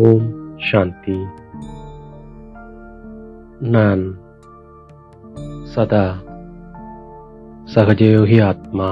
ஓம் சாந்தி. நான் சதா சகஜயோகி ஆத்மா.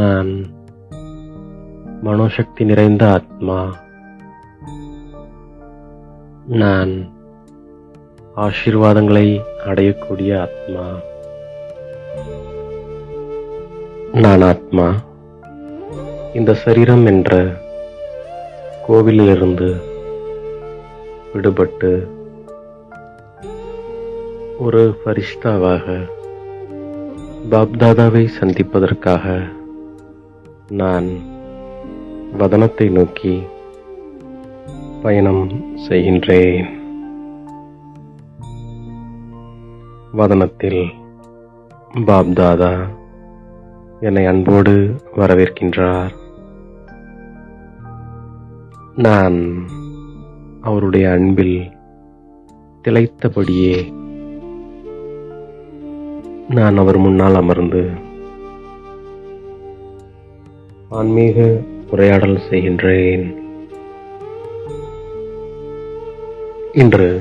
நான் மனோசக்தி நிறைந்த ஆத்மா. நான் ஆசீர்வாதங்களை அடையக்கூடிய ஆத்மா. நான் ஆத்மா இந்த சரீரம் என்ற கோவிலிலிருந்து விடுபட்டு ஒரு ஃபரிஷ்தாவாக பாப்தாதாவை சந்திப்பதற்காக நான் வதனத்தை நோக்கி பயணம் செய்கின்றேன். வதனத்தில் பாப்தாதா என்னை அன்போடு வரவேற்கின்றார். நான் அவருடைய அன்பில் திளைத்தபடியே நான் அவர் முன்னால் அமர்ந்து ஆன்மீக உரையாடல் செய்கின்றேன். இன்று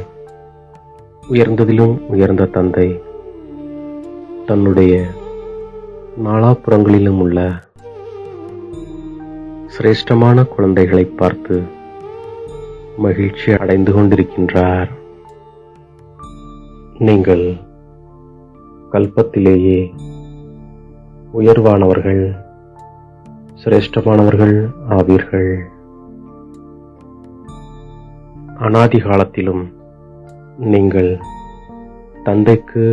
உயர்ந்ததிலும் உயர்ந்த தந்தை தன்னுடைய நாலாபுறங்களிலும் உள்ள சிரேஷ்டமான குழந்தைகளை பார்த்து மகிழ்ச்சி அடைந்து கொண்டிருக்கின்றார். நீங்கள் கல்பத்திலேயே உயர்வானவர்கள், சிரேஷ்டமானவர்கள் ஆவீர்கள். அனாதி காலத்திலும் நீங்கள் தந்தைக்கு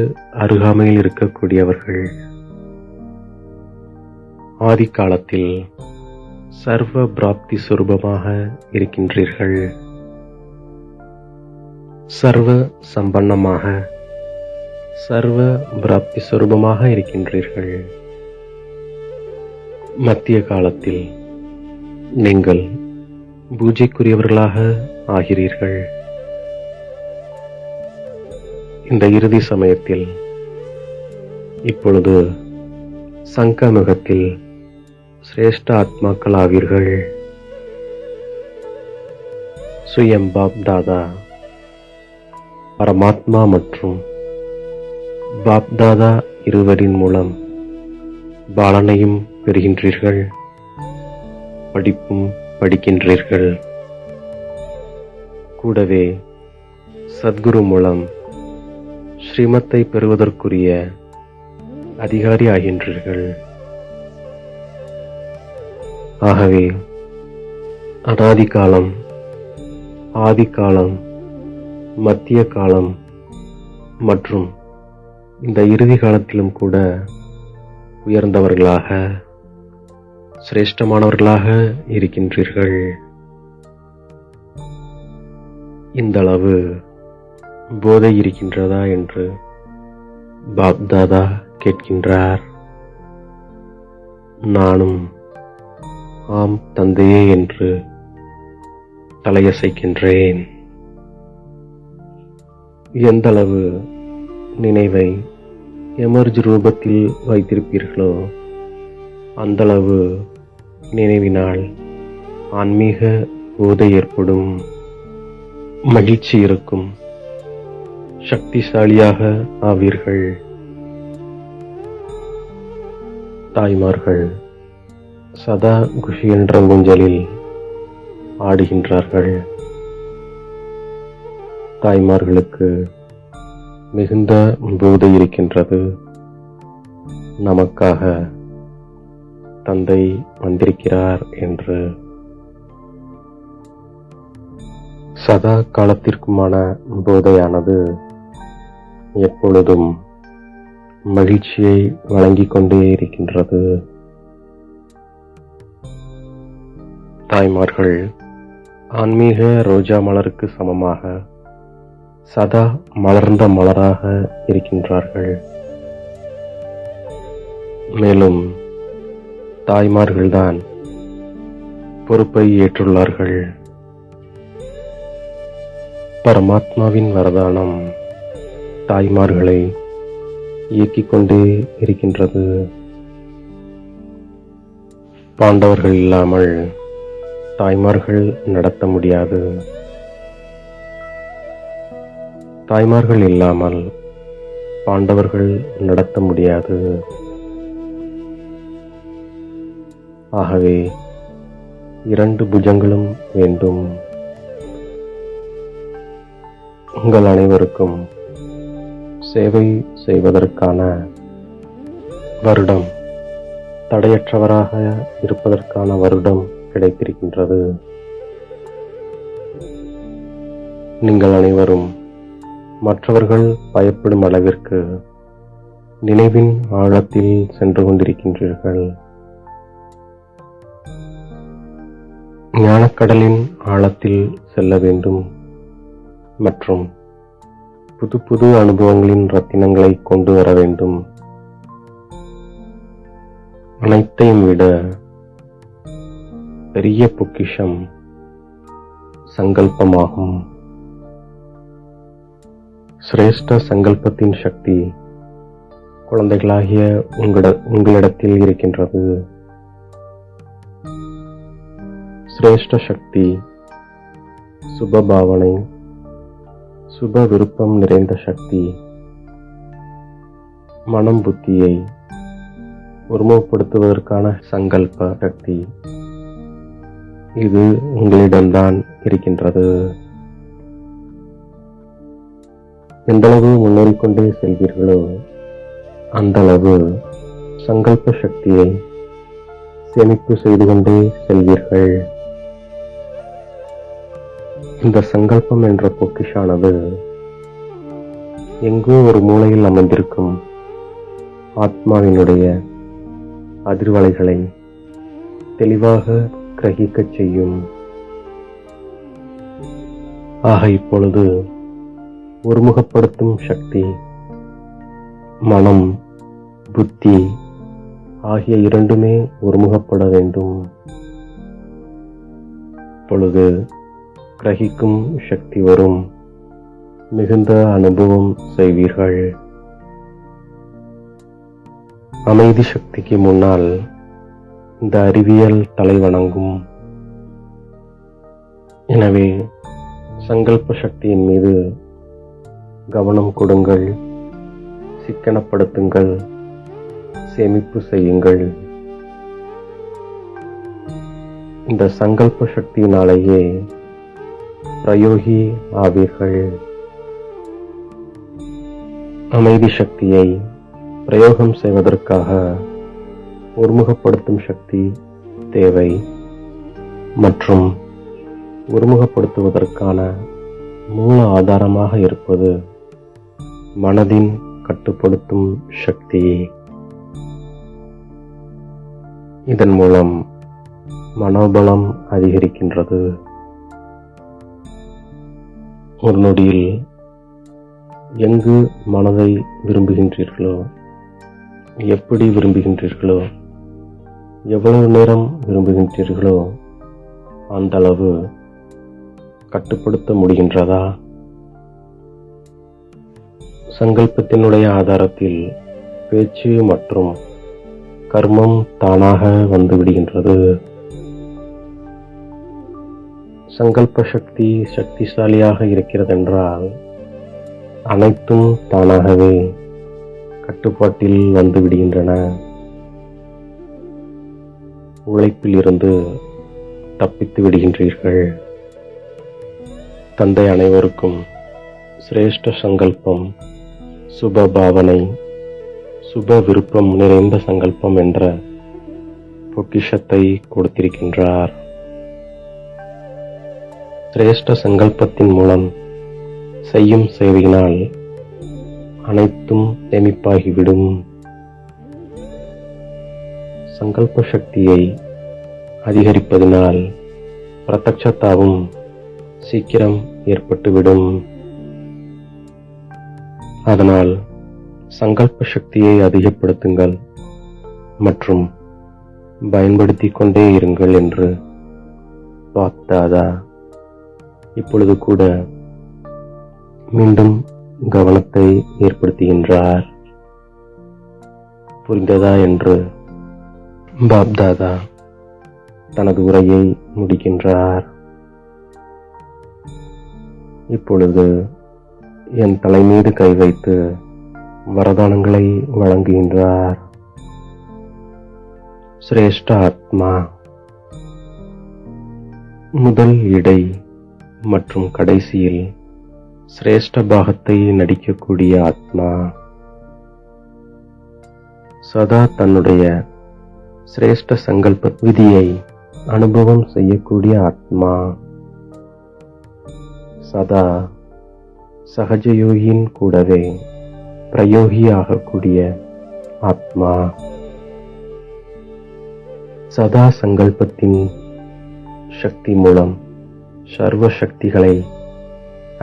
அருகாமையில் இருக்கக்கூடியவர்கள். ஆதி காலத்தில் சர்வ பிராப்தி சுரூபமாக இருக்கின்றீர்கள். சர்வ சம்பன்னமாக சர்வ பிராப்தி சுரூபமாக இருக்கின்றீர்கள். மத்திய காலத்தில் நீங்கள் பூஜைக்குரியவர்களாக ஆகிறீர்கள். இந்த இறுதி சமயத்தில் இப்பொழுது சங்கமுகத்தில் சிரேஷ்ட ஆத்மாக்கள் ஆவீர்கள். சுயம் பாப்தாதா பரமாத்மா மற்றும் பாப்தாதா இருவரின் மூலம் பாலனையும் பெறுகின்றீர்கள், படிப்பும் படிக்கின்றீர்கள். கூடவே சத்குரு மூலம் ஸ்ரீமத்தை பெறுவதற்குரிய அதிகாரி ஆகின்றீர்கள். ஆகவே அனாதி காலம், ஆதி காலம், மத்திய காலம் மற்றும் இந்த இறுதி காலத்திலும் கூட உயர்ந்தவர்களாக, சிரேஷ்டமானவர்களாக இருக்கின்றீர்கள். இந்த அளவு போதை இருக்கின்றதா என்று பாப்தாதா கேட்கின்றார். நானும் ஆம் தந்தையே என்று தலையசைக்கின்றேன். எந்த அளவு நினைவை எமர்ஜ் ரூபத்தில் வைத்திருப்பீர்களோ அந்தளவு நினைவினால் ஆன்மீக போதை ஏற்படும், மகிழ்ச்சி இருக்கும், சக்திசாலியாக ஆவீர்கள். தாய்மார்கள் சதா குஷி என்ற ஊஞ்சலில் ஆடுகின்றார்கள். தாய்மார்களுக்கு மிகுந்த போதை இருக்கின்றது. நமக்காக தந்தை வந்திருக்கிறார் என்று. சதா காலத்திற்குமான போதையானது எப்பொழுதும் மகிழ்ச்சியை வழங்கிக் கொண்டே இருக்கின்றது. தாய்மார்கள் ஆன்மீக ரோஜா மலருக்கு சமமாக சதா மலர்ந்த மலராக இருக்கின்றார்கள். மேலும் தாய்மார்கள்தான் பொறுப்பை ஏற்றுள்ளார்கள். பரமாத்மாவின் வரதானம் தாய்மார்களை இயக்கிக் கொண்டே இருக்கின்றது. பாண்டவர்கள் இல்லாமல் தாய்மார்கள் நடத்த முடியாது. தாய்மார்கள் இல்லாமல் பாண்டவர்கள் நடத்த முடியாது. ஆகவே 2 புஜங்களும் வேண்டும். உங்கள் அனைவருக்கும் சேவை செய்வதற்கான வருடம், தடையற்றவராக இருப்பதற்கான வருடம் கிடைத்திருக்கின்றது. நீங்கள் அனைவரும் மற்றவர்கள் பயப்படும் அளவிற்கு நினைவின் ஆழத்தில் சென்று கொண்டிருக்கின்றீர்கள். ஞானக்கடலின் ஆழத்தில் செல்ல வேண்டும் மற்றும் புது புது அனுபவங்களின் ரத்தினங்களை கொண்டு வர வேண்டும். அனைத்தையும் விட பெரிய பொக்கிஷம் சங்கல்பமாகும். சிரேஷ்ட சங்கல்பத்தின் சக்தி குழந்தைகளாகிய உங்களிடத்தில் இருக்கின்றது. சிரேஷ்ட சக்தி சுப பாவனை, சுப விருப்பம் நிறைந்த சக்தி மனம் புத்தியை ஒருமுகப்படுத்துவதற்கான சங்கல்ப சக்தி இது உங்களிடம்தான் இருக்கின்றது. எந்தளவு முன்னேறிக்கொண்டே செல்வீர்களோ அந்தளவு சங்கல்ப சக்தியை சேமிப்பு செய்து கொண்டே செல்வீர்கள். இந்த சங்கல்பம் என்ற பொக்கிஷானது எங்கோ ஒரு மூலையில் அமர்ந்திருக்கும் ஆத்மாவினுடைய அதிர்வலைகளை தெளிவாக கிரகிக்கச் செய்யும். ஆக இப்பொழுது ஒருமுகப்படுத்தும் சக்தி மனம், புத்தி ஆகிய இரண்டுமே ஒருமுகப்பட வேண்டும். இப்பொழுது கிரகிக்கும் சக்தி வரும். மிகுந்த அனுபவம் செய்வீர்கள். அமைதி சக்திக்கு முன்னால் இந்த அறிவியல் தலை வணங்கும். எனவே சங்கல்ப சக்தியின் மீது கவனம் கொடுங்கள், சிக்கனப்படுத்துங்கள், சேமிப்பு செய்யுங்கள். இந்த சங்கல்ப சக்தியினாலேயே பிரயோகி ஆவீர்கள். அமைதி சக்தியை பிரயோகம் செய்வதற்காக ஒருமுகப்படுத்தும் சக்தி தேவை மற்றும் ஒருமுகப்படுத்துவதற்கான மூல ஆதாரமாக இருப்பது மனதின் கட்டுப்படுத்தும் சக்தி. இதன் மூலம் மனோபலம் அதிகரிக்கின்றது. ஒரு நொடியில் எங்கு மனதை விரும்புகின்றீர்களோ, எப்படி விரும்புகின்றீர்களோ, எவ்வளவு நேரம் விரும்புகின்றீர்களோ அந்த அளவு கட்டுப்படுத்த முடிகின்றதா? சங்கல்பத்தினுடைய ஆதாரத்தில் பேச்சு மற்றும் கர்மம் தானாக வந்து விடுகின்றது. சங்கல்ப சக்தி சக்திசாலியாக இருக்கிறதென்றால் அனைத்தும் தானாகவே கட்டுப்பாட்டில் வந்து விடுகின்றன. உழைப்பில் இருந்து தப்பித்து விடுகின்றீர்கள். தந்தை அனைவருக்கும் சிரேஷ்ட சங்கல்பம், சுப பாவனை, சுப விருப்பம் நிறைந்த சங்கல்பம் என்ற பொக்கிஷத்தை கொடுத்திருக்கின்றார். சிரேஷ்ட சங்கல்பத்தின் மூலம் செய்யும் சேவையினால் அனைத்தும் சேமிப்பாகிவிடும். சங்கல்ப சக்தியை அதிகரிப்பதினால் பிரத்யக்ஷத்தாவும் சீக்கிரம் ஏற்பட்டுவிடும். அதனால் சங்கல்ப சக்தியை அதிகப்படுத்துங்கள் மற்றும் பயன்படுத்திக் கொண்டே இருங்கள் என்று பாப்தாதா இப்பொழுது கூட மீண்டும் கவனத்தை ஏற்படுத்துகின்றார். புரிந்ததா என்று பாப்தாதா தனது உரையை முடிக்கின்றார். இப்பொழுது என் தலை மீது கை வைத்து வரதானங்களை வழங்குகின்றார். சிரேஷ்ட ஆத்மா, முதல், இடை மற்றும் கடைசியில் சிரேஷ்ட பாகத்தை நடிக்கக்கூடிய ஆத்மா, சதா தன்னுடைய சிரேஷ்ட சங்கல்ப விதியை அனுபவம் செய்யக்கூடிய ஆத்மா, சதா சகஜயோகியின் கூடவே பிரயோகி ஆகக்கூடிய ஆத்மா, சதா சங்கல்பத்தின் சக்தி மூலம் சர்வ சக்திகளை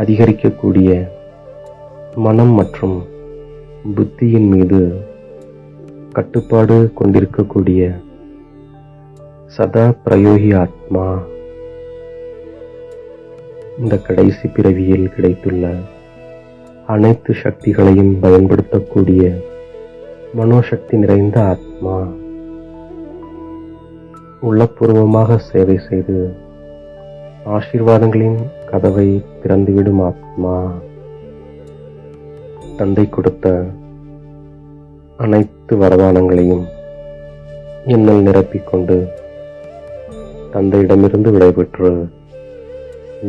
அதிகரிக்கக்கூடிய மனம் மற்றும் புத்தியின் மீது கட்டுப்பாடு கொண்டிருக்கக்கூடிய சதா பிரயோகி ஆத்மா, இந்த கடைசி பிறவியில் கிடைத்துள்ள அனைத்து சக்திகளையும் பயன்படுத்தக்கூடிய மனோசக்தி நிறைந்த ஆத்மா, உள்ளபூர்வமாக சேவை செய்து ஆசீர்வாதங்களின் கதவை திறந்துவிடும் ஆத்மா, தந்தை கொடுத்த அனைத்து வரதானங்களையும் என்னில் நிரப்பிக்கொண்டு தந்தையிடமிருந்து விடைபெற்று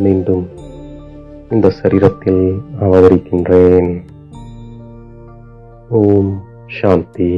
மீண்டும் இந்த சரீரத்தில் அவதரிக்கின்றேன். ஓம் சாந்தி.